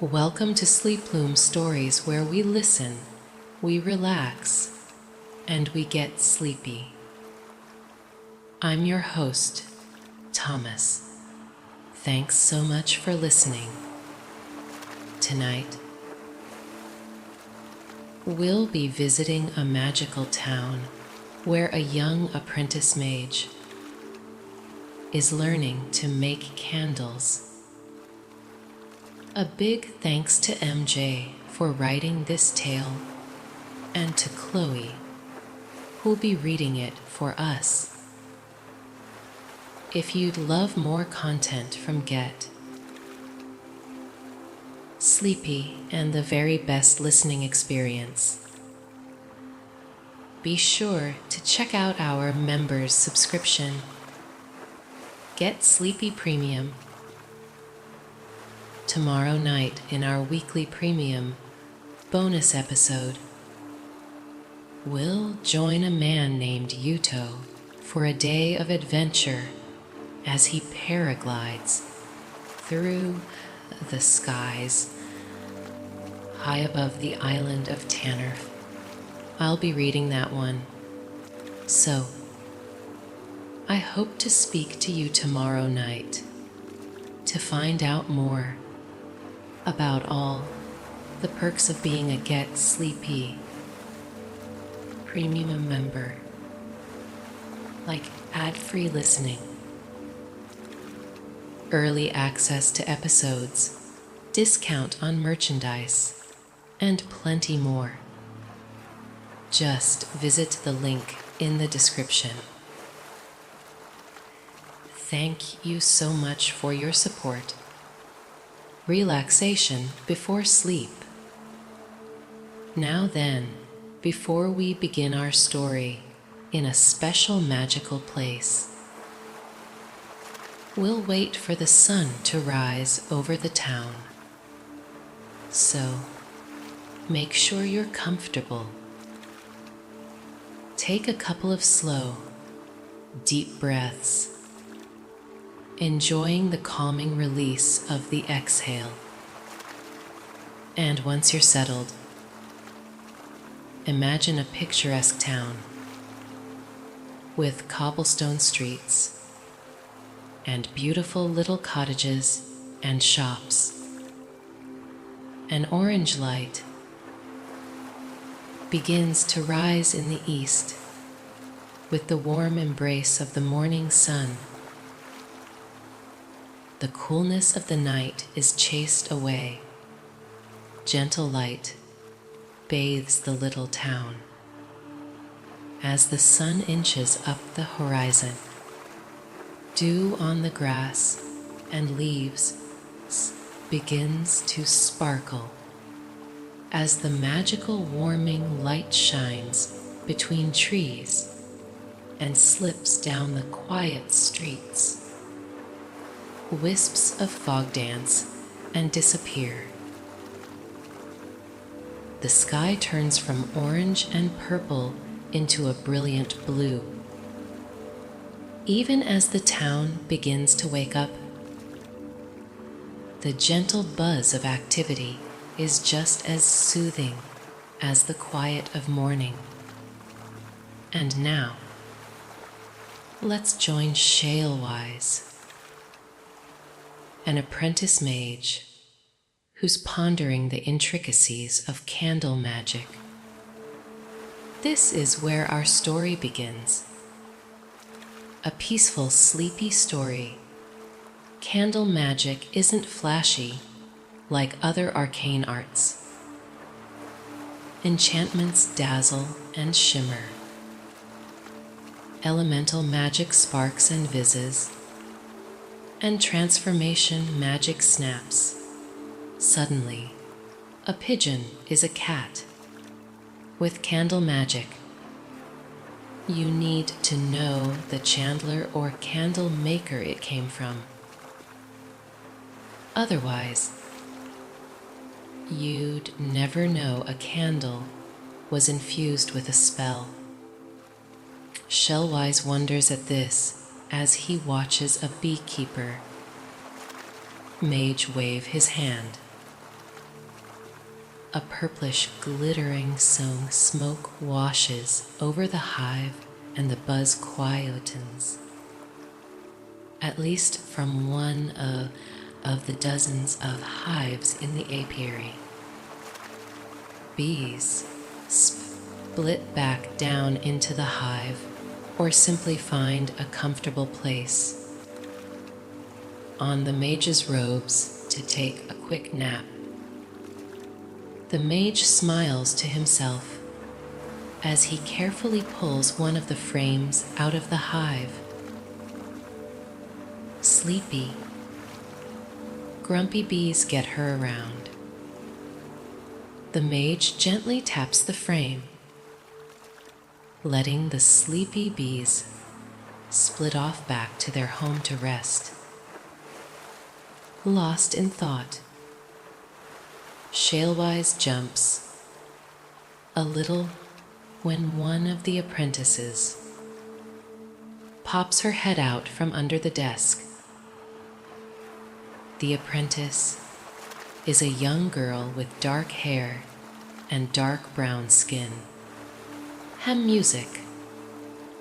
Welcome to Sleeploom Stories, where we listen, we relax, and we get sleepy. I'm your host, Thomas. Thanks so much for listening. Tonight, we'll be visiting a magical town where a young apprentice mage is learning to make candles. A big thanks to MJ for writing this tale, and to Chloe, who'll be reading it for us. If you'd love more content from Get Sleepy and the very best listening experience, be sure to check out our members subscription, Get Sleepy Premium. Tomorrow night in our weekly premium bonus episode, we'll join a man named Yuto for a day of adventure as he paraglides through the skies high above the island of Tannerf. I'll be reading that one. So, I hope to speak to you tomorrow night to find out more about all the perks of being a Get Sleepy Premium member, like ad-free listening, early access to episodes, discount on merchandise, and plenty more. Just visit the link in the description. Thank you so much for your support. Relaxation before sleep. Now then, before we begin our story in a special magical place, we'll wait for the sun to rise over the town. So, make sure you're comfortable. Take a couple of slow, deep breaths, enjoying the calming release of the exhale. And once you're settled, imagine a picturesque town with cobblestone streets and beautiful little cottages and shops. An orange light begins to rise in the east with the warm embrace of the morning sun. The coolness of the night is chased away. Gentle light bathes the little town. As the sun inches up the horizon, dew on the grass and leaves begins to sparkle as the magical warming light shines between trees and slips down the quiet streets. Wisps of fog dance and disappear. The sky turns from orange and purple into a brilliant blue. Even as the town begins to wake up, the gentle buzz of activity is just as soothing as the quiet of morning. And now, let's join Shalewise, an apprentice mage who's pondering the intricacies of candle magic. This is where our story begins. A peaceful, sleepy story. Candle magic isn't flashy like other arcane arts. Enchantments dazzle and shimmer. Elemental magic sparks and whizzes, and transformation magic snaps. Suddenly, a pigeon is a cat. With candle magic, you need to know the chandler or candle maker it came from. Otherwise, you'd never know a candle was infused with a spell. Shalewise wonders at this as he watches a beekeeper Mage wave his hand a purplish glittering smoke washes over the hive and the buzz quietens, at least from one of the dozens of hives in the apiary. Bees split back down into the hive or simply find a comfortable place on the mage's robes to take a quick nap. The mage smiles to himself as he carefully pulls one of the frames out of the hive. Sleepy, grumpy bees get her around. The mage gently taps the frame, letting the sleepy bees split off back to their home to rest. Lost in thought, Shalewise jumps a little when one of the apprentices pops her head out from under the desk. The apprentice is a young girl with dark hair and dark brown skin. Music.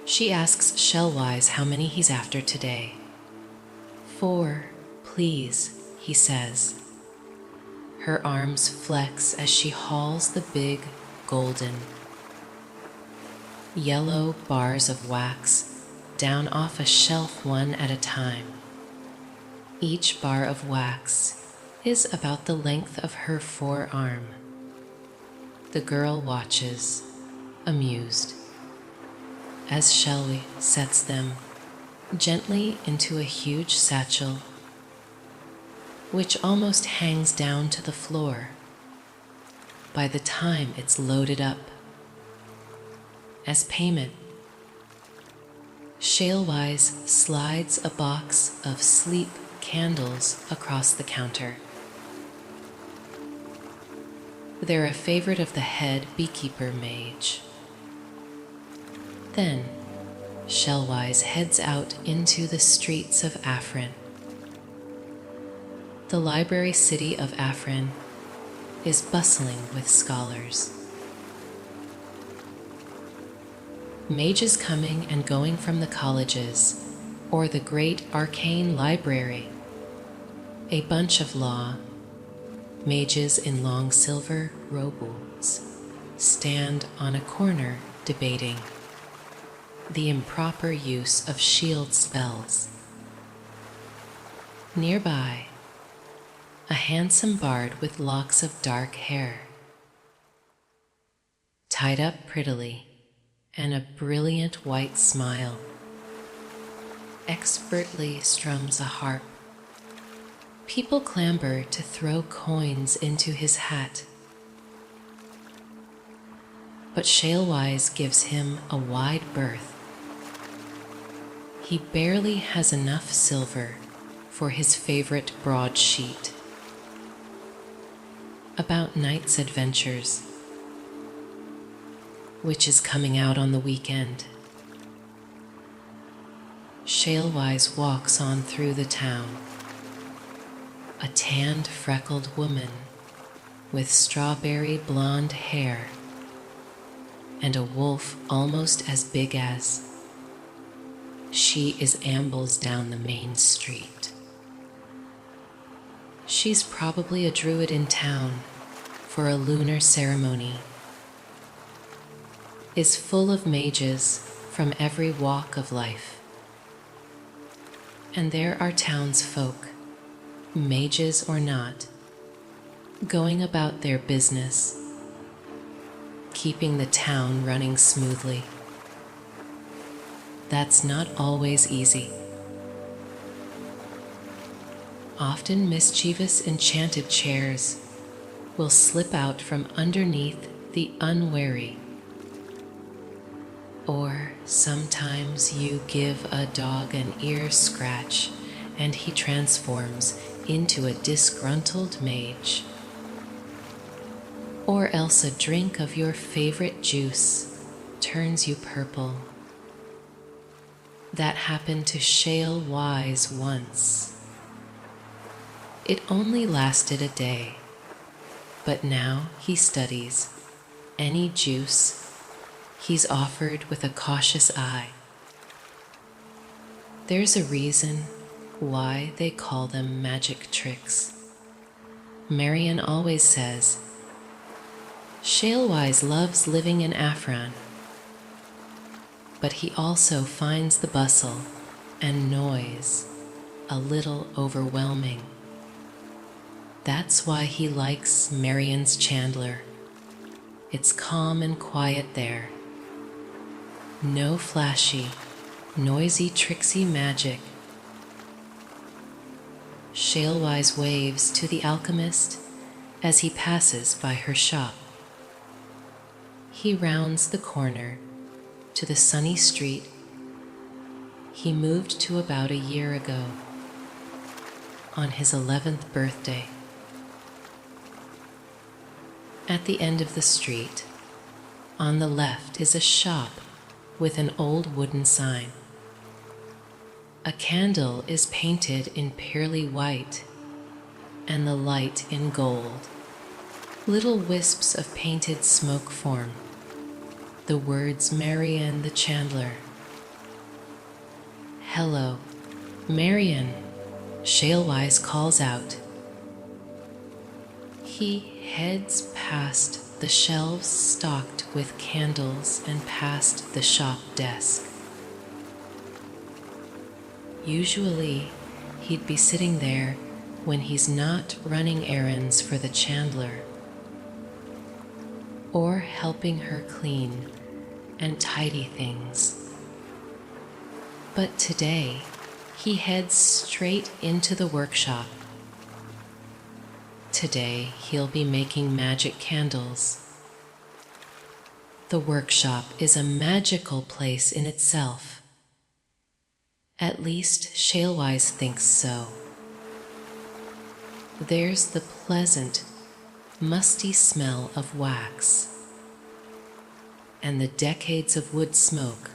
She asks Shalewise how many he's after today. 4, please, he says. Her arms flex as she hauls the big, golden, yellow bars of wax down off a shelf one at a time. Each bar of wax is about the length of her forearm. The girl watches, amused, as Shelly sets them gently into a huge satchel, which almost hangs down to the floor by the time it's loaded up. As payment, Shalewise slides a box of sleep candles across the counter. They're a favorite of the head beekeeper Mage. Then, Shalewise heads out into the streets of Afrion. The library city of Afrion is bustling with scholars. Mages coming and going from the colleges or the great arcane library. A bunch of law, mages in long silver robes stand on a corner debating the improper use of shield spells. Nearby, a handsome bard with locks of dark hair, tied up prettily, and a brilliant white smile, expertly strums a harp. People clamber to throw coins into his hat, but Shalewise gives him a wide berth. He barely has enough silver for his favorite broadsheet about Knight's Adventures, which is coming out on the weekend. Shalewise walks on through the town. A tanned, freckled woman with strawberry blonde hair and a wolf almost as big as she ambles down the main street. She's probably a druid in town for a lunar ceremony, is full of mages from every walk of life. And there are townsfolk, mages or not, going about their business, keeping the town running smoothly. That's not always easy. Often mischievous enchanted chairs will slip out from underneath the unwary. Or sometimes you give a dog an ear scratch and he transforms into a disgruntled mage. Or else a drink of your favorite juice turns you purple. That happened to Shalewise once. It only lasted a day, But now he studies any juice he's offered with a cautious eye. There's a reason why they call them magic tricks. Marian always says, Shalewise loves living in Afrion, but he also finds the bustle and noise a little overwhelming. That's why he likes Marian's Chandler. It's calm and quiet there. No flashy, noisy, tricksy magic. Shalewise waves to the alchemist as he passes by her shop. He rounds the corner to the sunny street he moved to about a year ago, on his 11th birthday. At the end of the street, on the left, is a shop with an old wooden sign. A candle is painted in pearly white and the light in gold. Little wisps of painted smoke form the words Marian the Chandler. Hello, Marian, Shalewise calls out. He heads past the shelves stocked with candles and past the shop desk. Usually, he'd be sitting there when he's not running errands for the Chandler or helping her clean and tidy things. But today, he heads straight into the workshop. Today, he'll be making magic candles. The workshop is a magical place in itself. At least Shalewise thinks so. There's the pleasant, musty smell of wax and the decades of wood smoke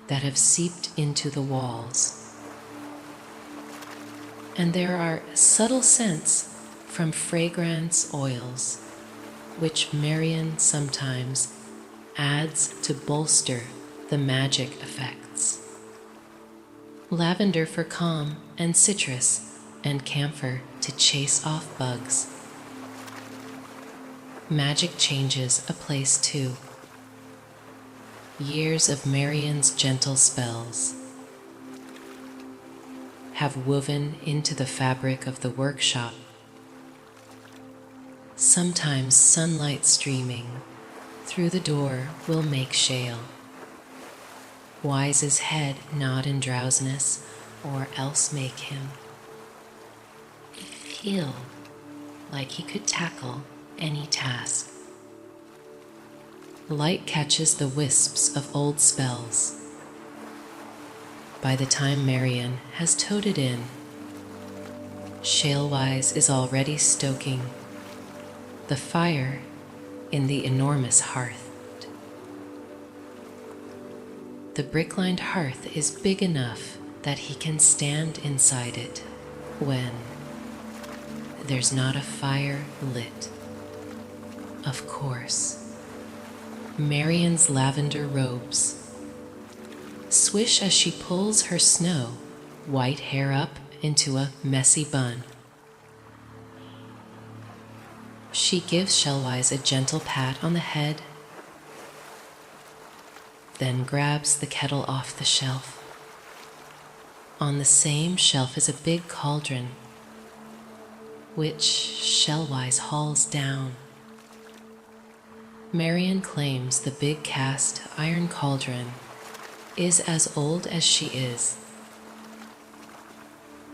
that have seeped into the walls. And there are subtle scents from fragrance oils, which Marian sometimes adds to bolster the magic effects. Lavender for calm, and citrus and camphor to chase off bugs. Magic changes a place too. Years of Marian's gentle spells have woven into the fabric of the workshop. Sometimes sunlight streaming through the door will make Shale Wise's head nod in drowsiness, or else make him feel like he could tackle any task. Light catches the wisps of old spells. By the time Marian has toted in, Shalewise is already stoking the fire in the enormous hearth. The brick-lined hearth is big enough that he can stand inside it when there's not a fire lit. Of course, Marian's lavender robes swish as she pulls her snow white hair up into a messy bun. She gives Shalewise a gentle pat on the head, then grabs the kettle off the shelf. On the same shelf is a big cauldron, which Shalewise hauls down. Marian claims the big cast iron cauldron is as old as she is.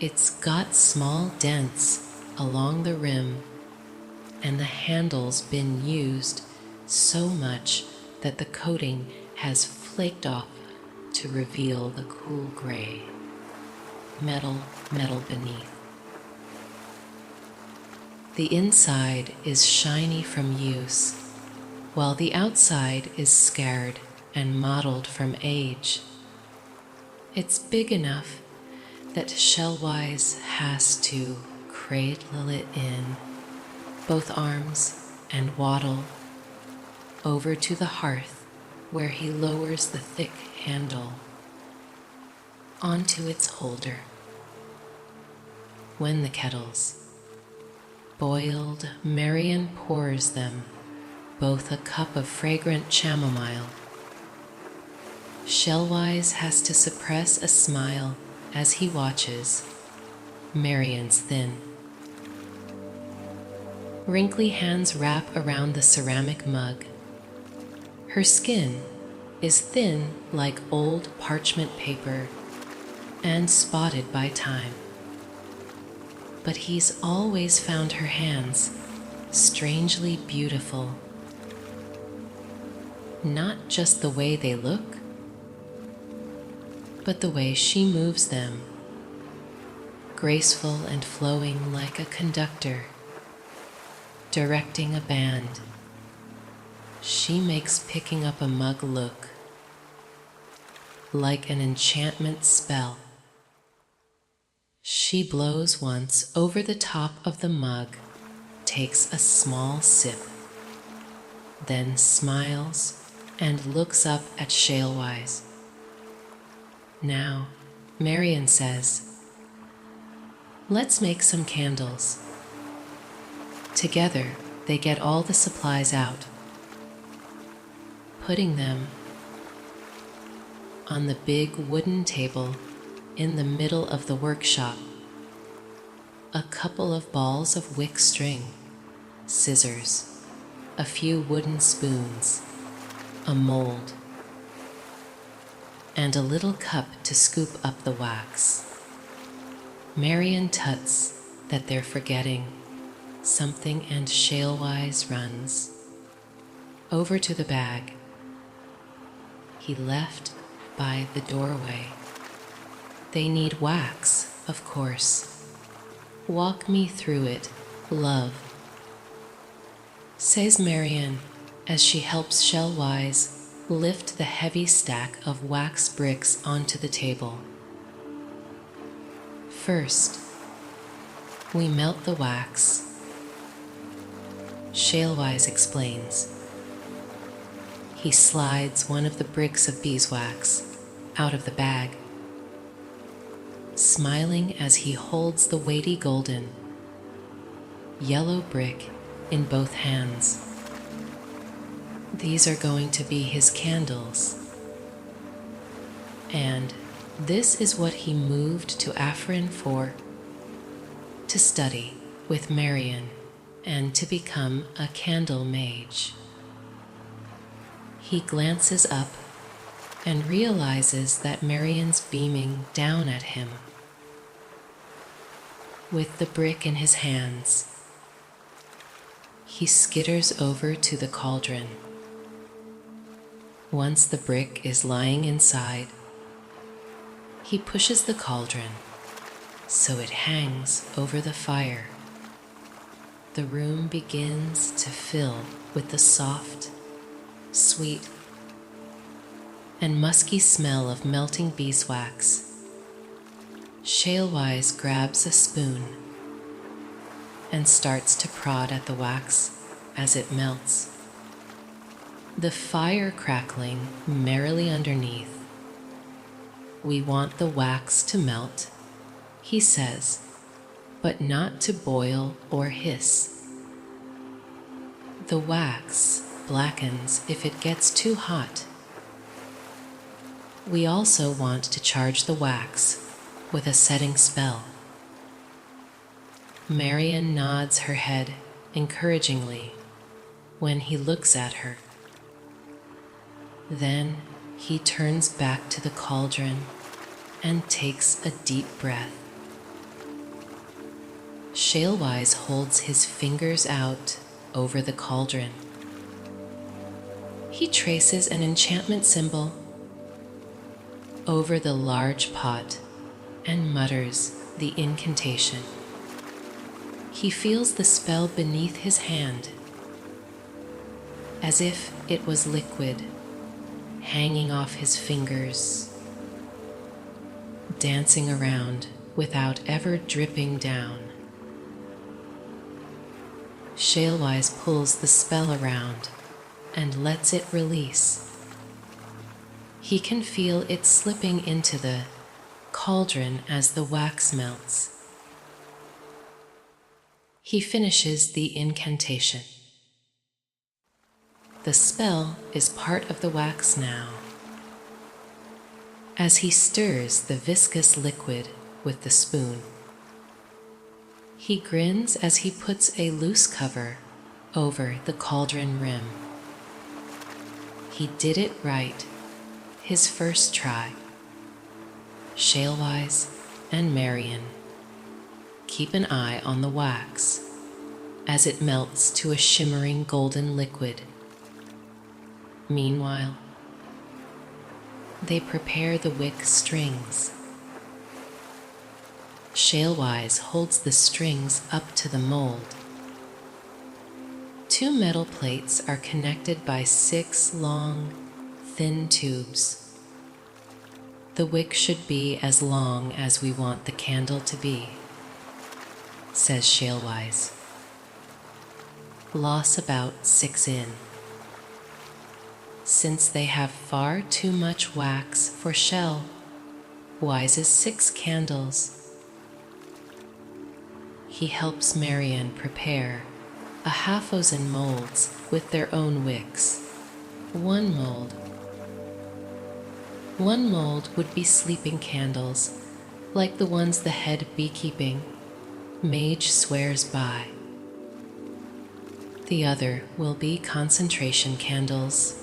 It's got small dents along the rim, and the handle's been used so much that the coating has flaked off to reveal the cool gray metal beneath. The inside is shiny from use, while the outside is scarred and mottled from age. It's big enough that Shalewise has to cradle it in both arms, and waddle over to the hearth where he lowers the thick handle onto its holder. When the kettle's boiled, Marian pours them both a cup of fragrant chamomile. Shalewise has to suppress a smile as he watches Marian's thin, wrinkly hands wrap around the ceramic mug. Her skin is thin like old parchment paper and spotted by time. But he's always found her hands strangely beautiful. Not just the way they look, but the way she moves them, graceful and flowing like a conductor directing a band. She makes picking up a mug look like an enchantment spell. She blows once over the top of the mug, takes a small sip, then smiles and looks up at Shalewise. Now, Marian says, "Let's make some candles." Together, they get all the supplies out, putting them on the big wooden table in the middle of the workshop. A couple of balls of wick string, scissors, a few wooden spoons, a mold, and a little cup to scoop up the wax. Marian tuts that they're forgetting something, and Shalewise runs over to the bag he left by the doorway. They need wax, of course. "Walk me through it, love," says Marian as she helps Shalewise lift the heavy stack of wax bricks onto the table. First, we melt the wax, Shalewise explains. He slides one of the bricks of beeswax out of the bag, smiling as he holds the weighty golden yellow brick in both hands. These are going to be his candles, and this is what he moved to Afrion for: to study with Marian and to become a candle mage. He glances up and realizes that Marian's beaming down at him. With the brick in his hands, he skitters over to the cauldron. Once the brick is lying inside, he pushes the cauldron so it hangs over the fire. The room begins to fill with the soft, sweet, and musky smell of melting beeswax. Shalewise grabs a spoon and starts to prod at the wax as it melts, the fire crackling merrily underneath. "We want the wax to melt," he says, "but not to boil or hiss. The wax blackens if it gets too hot. We also want to charge the wax with a setting spell." Marian nods her head encouragingly when he looks at her. Then he turns back to the cauldron and takes a deep breath. Shalewise holds his fingers out over the cauldron. He traces an enchantment symbol over the large pot and mutters the incantation. He feels the spell beneath his hand, as if it was liquid, hanging off his fingers, dancing around without ever dripping down. Shalewise pulls the spell around and lets it release. He can feel it slipping into the cauldron as the wax melts. He finishes the incantation. The spell is part of the wax now. As he stirs the viscous liquid with the spoon, he grins as he puts a loose cover over the cauldron rim. He did it right, his first try. Shalewise and Marian keep an eye on the wax as it melts to a shimmering golden liquid. Meanwhile, they prepare the wick strings. Shalewise holds the strings up to the mold. 2 metal plates are connected by 6 long, thin tubes. The wick should be as long as we want the candle to be, says Shalewise. Loss about 6 in. Since they have far too much wax for Wise's 6 candles. He helps Marian prepare a half-dozen molds with their own wicks. One mold would be sleeping candles, like the ones the head beekeeping Mage swears by. The other will be concentration candles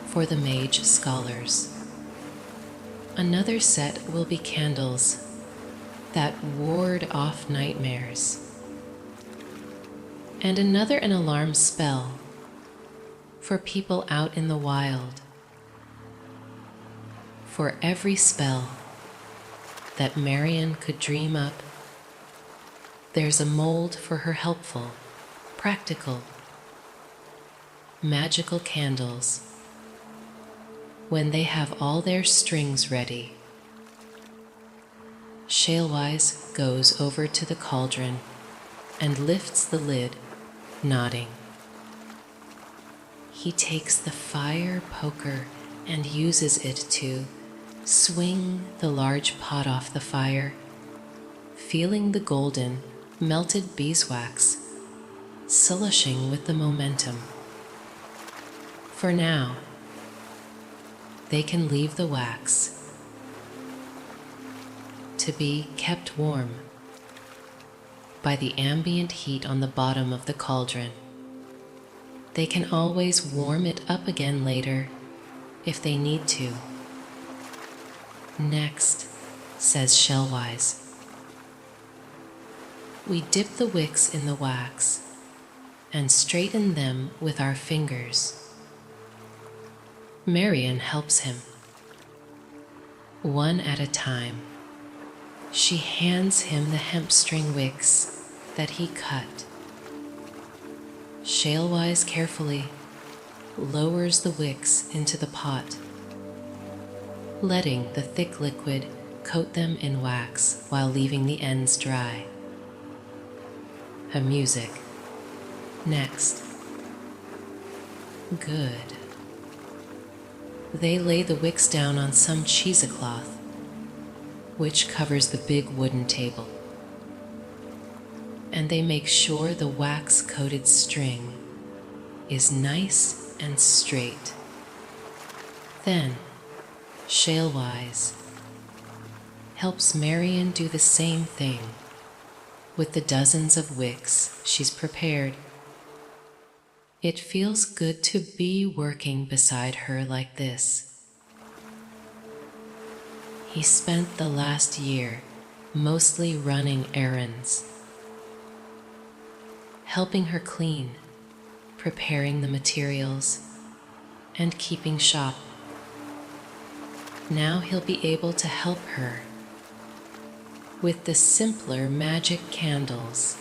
for the Mage scholars. Another set will be candles that ward off nightmares, and another an alarm spell for people out in the wild. For every spell that Marian could dream up, there's a mold for her helpful, practical, magical candles. When they have all their strings ready, Shalewise goes over to the cauldron and lifts the lid, nodding. He takes the fire poker and uses it to swing the large pot off the fire, feeling the golden, melted beeswax slushing with the momentum. For now, they can leave the wax to be kept warm by the ambient heat on the bottom of the cauldron. They can always warm it up again later if they need to. Next, says Shalewise, we dip the wicks in the wax and straighten them with our fingers. Marian helps him. One at a time, she hands him the hemp string wicks that he cut. Shalewise carefully lowers the wicks into the pot, letting the thick liquid coat them in wax while leaving the ends dry. Her music. Next. Good. They lay the wicks down on some cheesecloth, which covers the big wooden table, and they make sure the wax-coated string is nice and straight. Then, Shalewise helps Marian do the same thing with the dozens of wicks she's prepared. It feels good to be working beside her like this. He spent the last year mostly running errands, helping her clean, preparing the materials, and keeping shop. Now he'll be able to help her with the simpler magic candles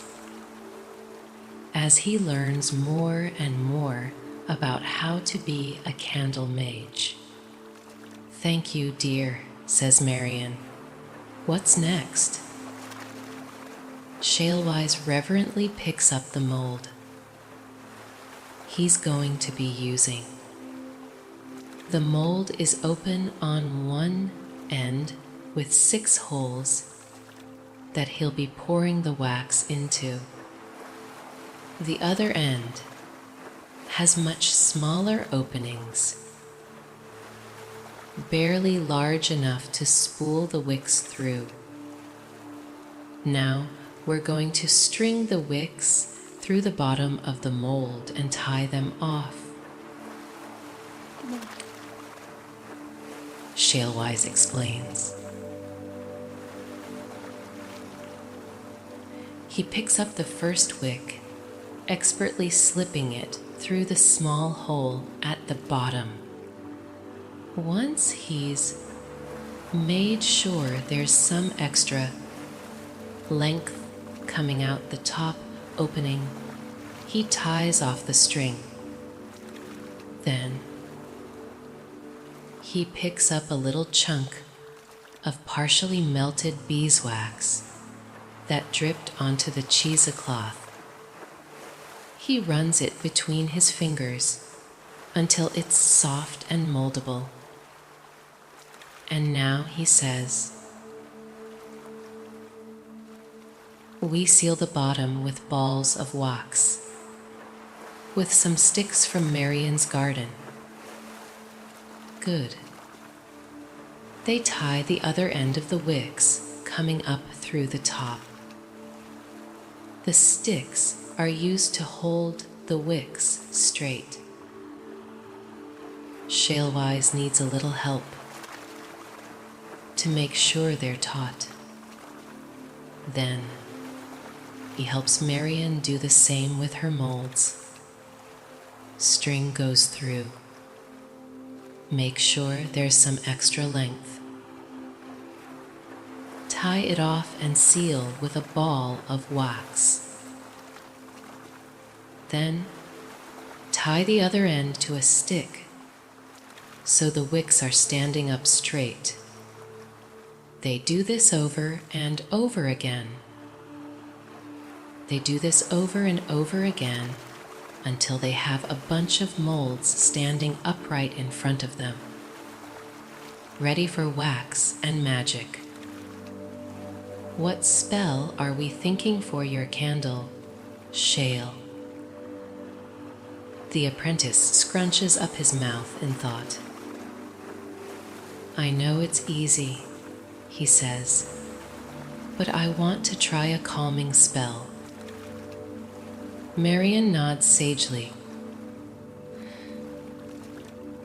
as he learns more and more about how to be a candle mage. Thank you, dear, says Marian. What's next? Shalewise reverently picks up the mold he's going to be using. The mold is open on one end with 6 holes that he'll be pouring the wax into. The other end has much smaller openings, barely large enough to spool the wicks through. Now we're going to string the wicks through the bottom of the mold and tie them off. Shalewise explains. He picks up the first wick, expertly slipping it through the small hole at the bottom. Once he's made sure there's some extra length coming out the top opening, he ties off the string. Then he picks up a little chunk of partially melted beeswax that dripped onto the cheesecloth. He runs it between his fingers until it's soft and moldable. And now he says, we seal the bottom with balls of wax, with some sticks from Marian's garden. Good. They tie the other end of the wicks coming up through the top. The sticks are used to hold the wicks straight. Shalewise needs a little help to make sure they're taut. Then he helps Marian do the same with her molds. String goes through. Make sure there's some extra length. Tie it off and seal with a ball of wax. Then tie the other end to a stick so the wicks are standing up straight. They do this over and over again. They do this over and over again until they have a bunch of molds standing upright in front of them, ready for wax and magic. What spell are we thinking for your candle, Shale? The apprentice scrunches up his mouth in thought. I know it's easy, he says, but I want to try a calming spell. Marian nods sagely.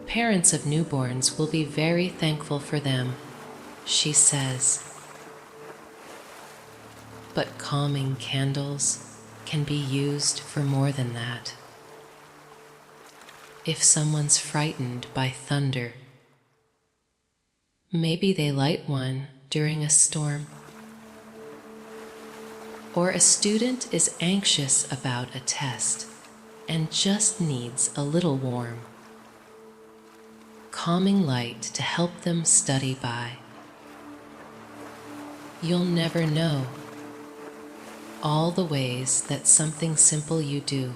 Parents of newborns will be very thankful for them, she says. But calming candles can be used for more than that. If someone's frightened by thunder, maybe they light one during a storm. Or a student is anxious about a test and just needs a little warm, calming light to help them study by. You'll never know all the ways that something simple you do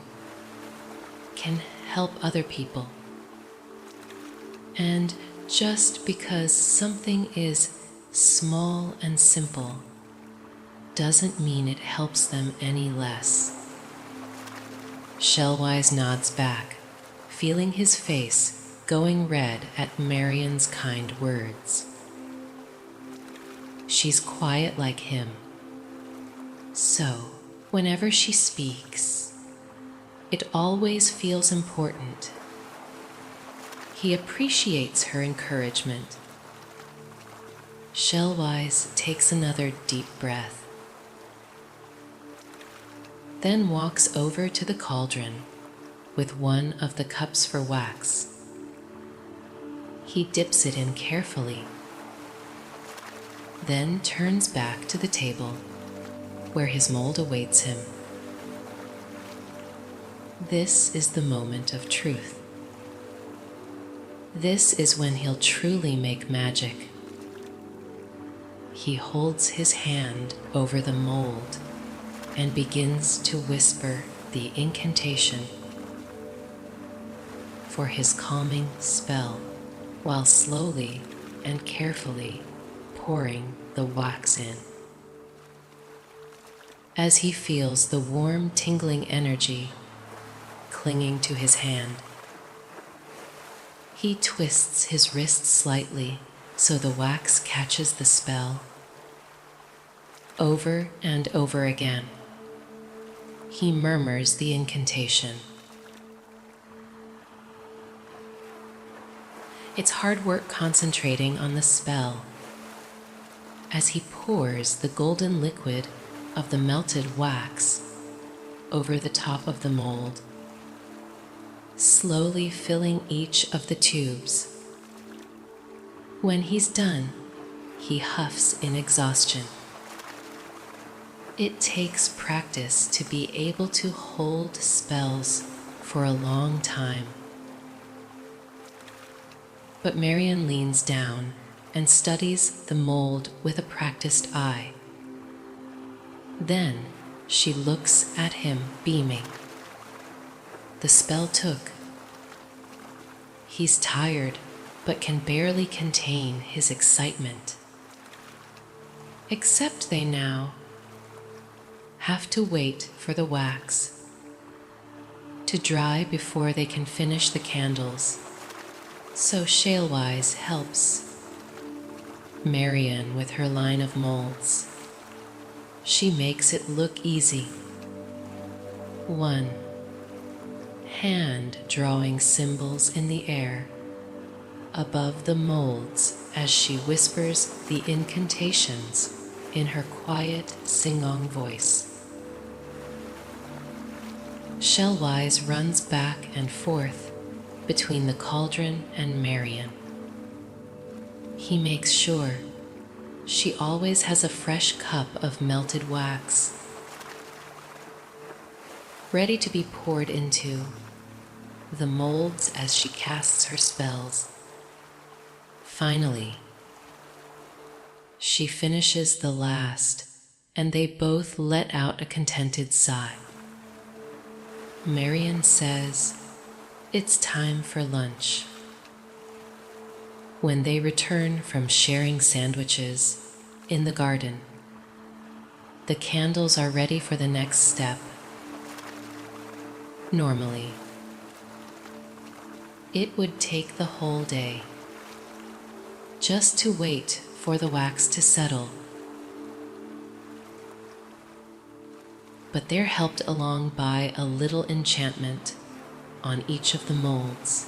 can help other people. And just because something is small and simple doesn't mean it helps them any less. Shalewise nods back, feeling his face going red at Marian's kind words. She's quiet like him, so whenever she speaks, it always feels important. He appreciates her encouragement. Shalewise takes another deep breath, then walks over to the cauldron with one of the cups for wax. He dips it in carefully, then turns back to the table where his mold awaits him. This is the moment of truth. This is when he'll truly make magic. He holds his hand over the mold and begins to whisper the incantation for his calming spell while slowly and carefully pouring the wax in. As he feels the warm, tingling energy clinging to his hand, he twists his wrist slightly so the wax catches the spell. Over and over again, he murmurs the incantation. It's hard work concentrating on the spell as he pours the golden liquid of the melted wax over the top of the mold, slowly filling each of the tubes. When he's done, he huffs in exhaustion. It takes practice to be able to hold spells for a long time. But Marian leans down and studies the mold with a practiced eye. Then she looks at him beaming. The spell took. He's tired, but can barely contain his excitement. Except they now have to wait for the wax to dry before they can finish the candles. So Shalewise helps Marian with her line of molds. She makes it look easy. One hand drawing symbols in the air above the molds as she whispers the incantations in her quiet sing-song voice. Shalewise runs back and forth between the cauldron and Marian. He makes sure she always has a fresh cup of melted wax, ready to be poured into the molds as she casts her spells. Finally, she finishes the last, and they both let out a contented sigh. Marian says, "It's time for lunch." When they return from sharing sandwiches in the garden, the candles are ready for the next step. Normally, it would take the whole day just to wait for the wax to settle. But they're helped along by a little enchantment on each of the molds,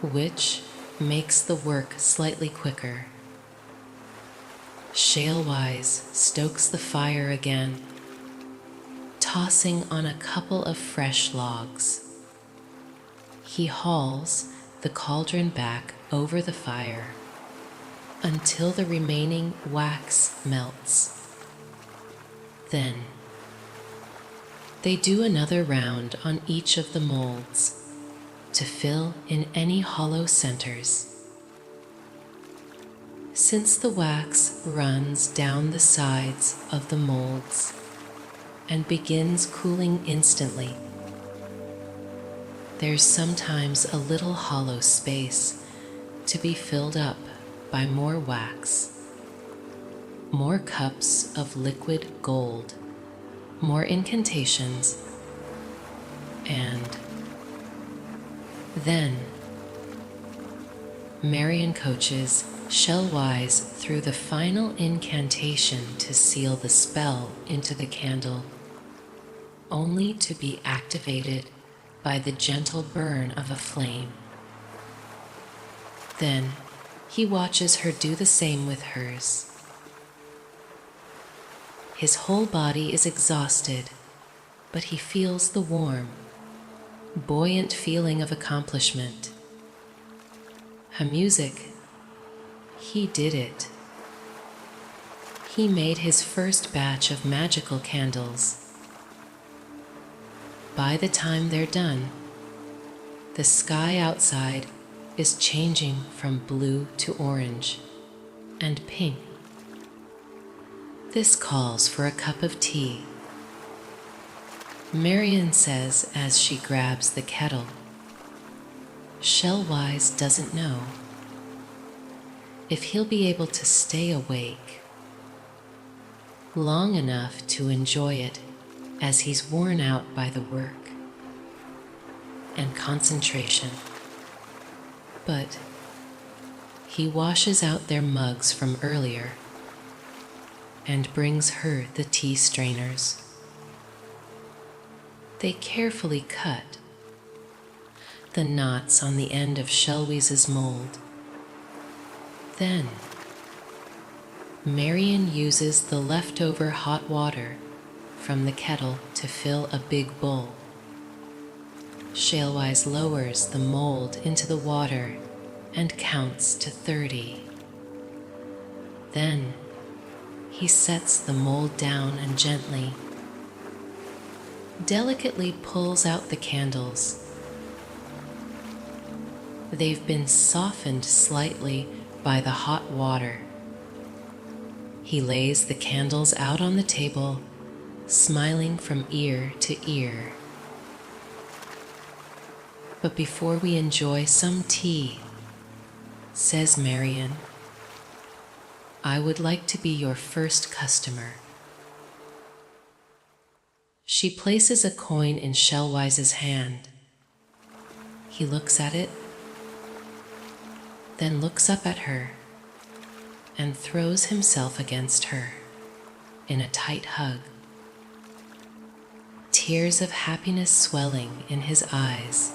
which makes the work slightly quicker. Shalewise stokes the fire again, tossing on a couple of fresh logs. He hauls the cauldron back over the fire until the remaining wax melts. Then they do another round on each of the molds to fill in any hollow centers. Since the wax runs down the sides of the molds and begins cooling instantly, there's sometimes a little hollow space to be filled up by more wax, more cups of liquid gold, more incantations, and then Marian coaches Shalewise through the final incantation to seal the spell into the candle, only to be activated by the gentle burn of a flame. Then he watches her do the same with hers. His whole body is exhausted, but he feels the warm, buoyant feeling of accomplishment. Her music, he did it. He made his first batch of magical candles. By the time they're done, the sky outside is changing from blue to orange and pink. This calls for a cup of tea Marian says as she grabs the kettle. Shalewise doesn't know if he'll be able to stay awake long enough to enjoy it as he's worn out by the work and concentration. But he washes out their mugs from earlier and brings her the tea strainers. They carefully cut the knots on the end of Shalweis's mold. Then Marian uses the leftover hot water from the kettle to fill a big bowl. Shalewise lowers the mold into the water and counts to 30. Then he sets the mold down and gently, delicately pulls out the candles. They've been softened slightly by the hot water. He lays the candles out on the table, smiling from ear to ear. But before we enjoy some tea, says Marian, I would like to be your first customer. She places a coin in Shalwise's hand. He looks at it, then looks up at her and throws himself against her in a tight hug, tears of happiness swelling in his eyes.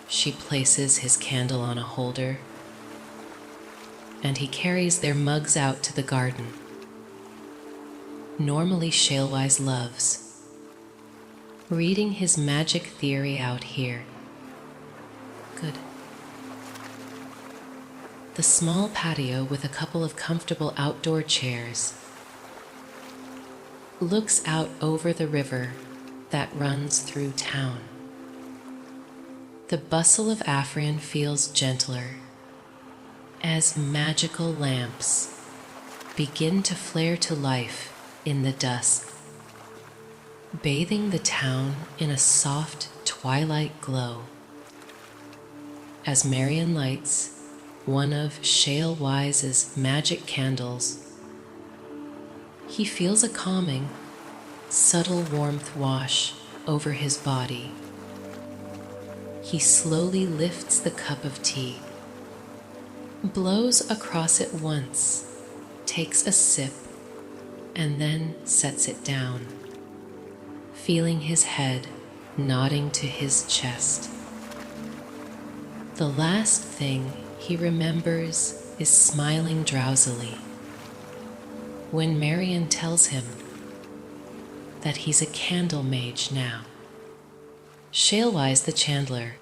She places his candle on a holder, and he carries their mugs out to the garden. Normally Shalewise loves reading his magic theory out here. Good. The small patio with a couple of comfortable outdoor chairs looks out over the river that runs through town. The bustle of Afrion feels gentler as magical lamps begin to flare to life in the dusk, bathing the town in a soft twilight glow. As Marian lights one of Shalewise's magic candles, he feels a calming, subtle warmth wash over his body. He slowly lifts the cup of tea, blows across it once, takes a sip, and then sets it down, feeling his head nodding to his chest. The last thing he remembers is smiling drowsily when Marian tells him that he's a candle mage now. Shalewise the Chandler